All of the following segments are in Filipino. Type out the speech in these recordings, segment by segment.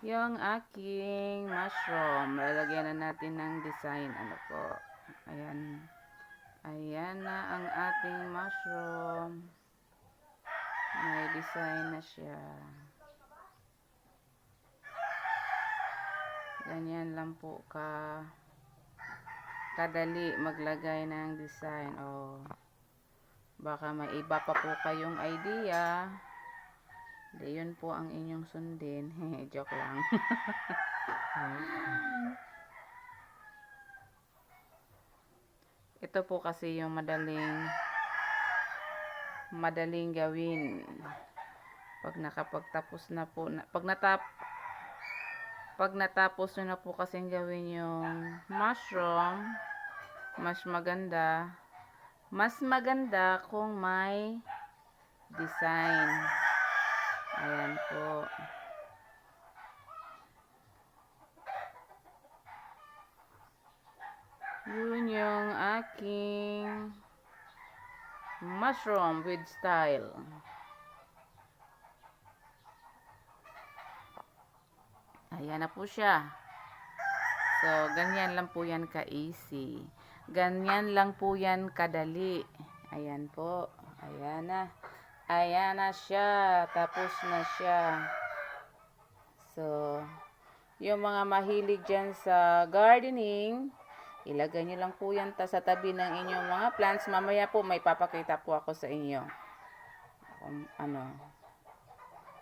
yung aking mushroom. Lalagyan na natin ng design. Ano po? Ayan. Ayan na ang ating mushroom. May design na siya. Ganyan lang po kadali maglagay ng design. O baka may iba pa po kayong idea. Di yun po ang inyong sundin. Joke lang. Ito po kasi yung madaling gawin. Pag nakapagtapos na po, pag natapos nyo na po kasing gawin yung mushroom, mas maganda kung may design. Ayan po. Yun yung aking mushroom with style. Ayan na po siya. So, ganyan lang po yan ka-easy. Ganyan lang po yan kadali. Ayan po. Ayan na. Ayan na siya. Tapos na siya. So, yung mga mahilig dyan sa gardening, ilagay nyo lang po yan sa tabi ng inyong mga plants. Mamaya po may papakita po ako sa inyo.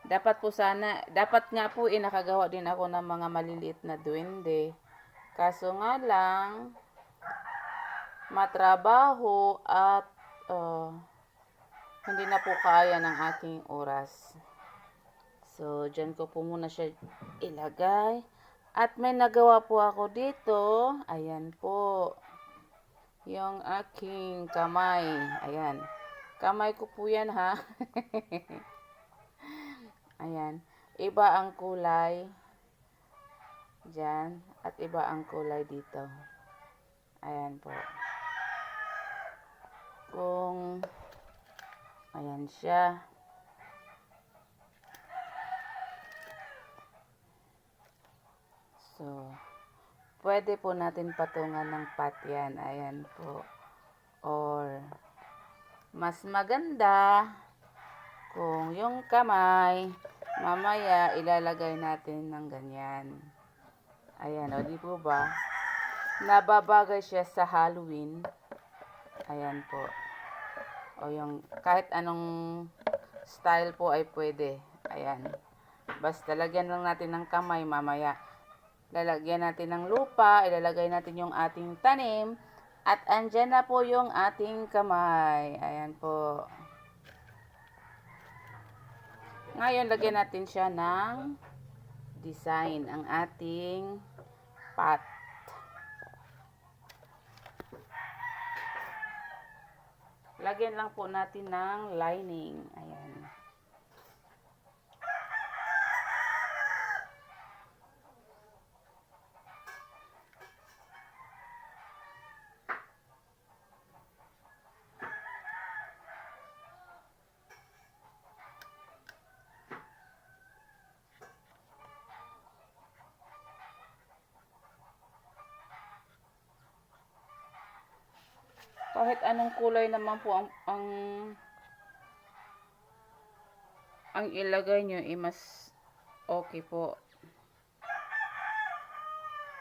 Dapat nga po nakagawa din ako ng mga maliliit na duwende. Kaso nga lang, matrabaho at hindi na po kaya ng aking oras. So, dyan ko po muna siya ilagay. At may nagawa po ako dito. Ayan po. Yung aking kamay. Ayan. Kamay ko po yan, ha. Ayan. Iba ang kulay dyan. At iba ang kulay dito. Ayan po. Ayan siya. So, pwede po natin patungan ng pot yan. Ayan po. Or, mas maganda kung yung kamay, mamaya ilalagay natin ng ganyan. Ayan, o di po ba? Nababagay siya sa Halloween. Ayan po. O yung kahit anong style po ay pwede. Ayan. Basta lagyan lang natin ng kamay, mamaya lalagyan natin ng lupa, ilalagay natin yung ating tanim, at andyan na po yung ating kamay. Ayan po. Ngayon, lagyan natin siya ng design, ang ating pot. Lagyan lang po natin ng lining. Ayan. Kahit anong kulay naman po ang ilagay nyo, mas okay po.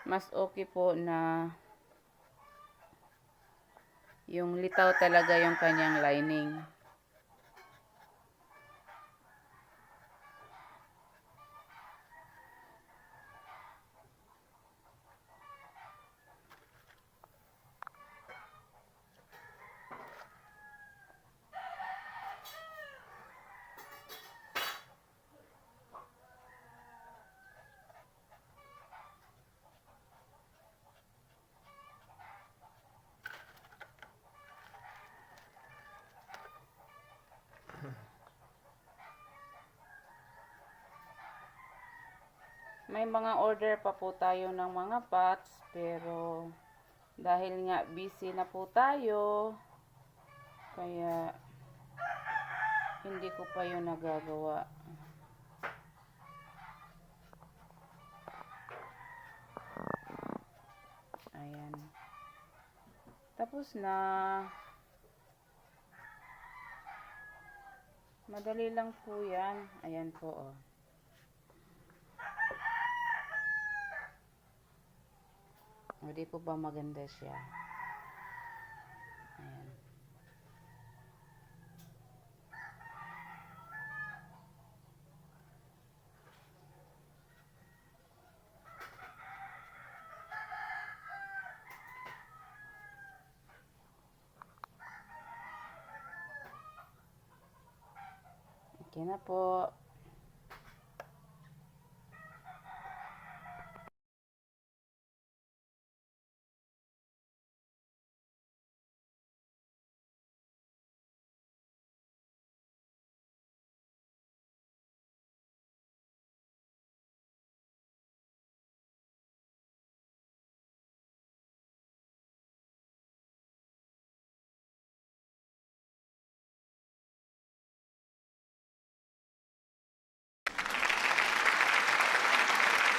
Mas okay po na yung litaw talaga yung kanyang lining. May mga order pa po tayo ng mga pots, pero dahil nga busy na po tayo, kaya hindi ko pa yun nagagawa. Ayan. Tapos na. Madali lang po yan. Ayan po, oh. O, di po ba maganda siya? Ayan. Okay na po.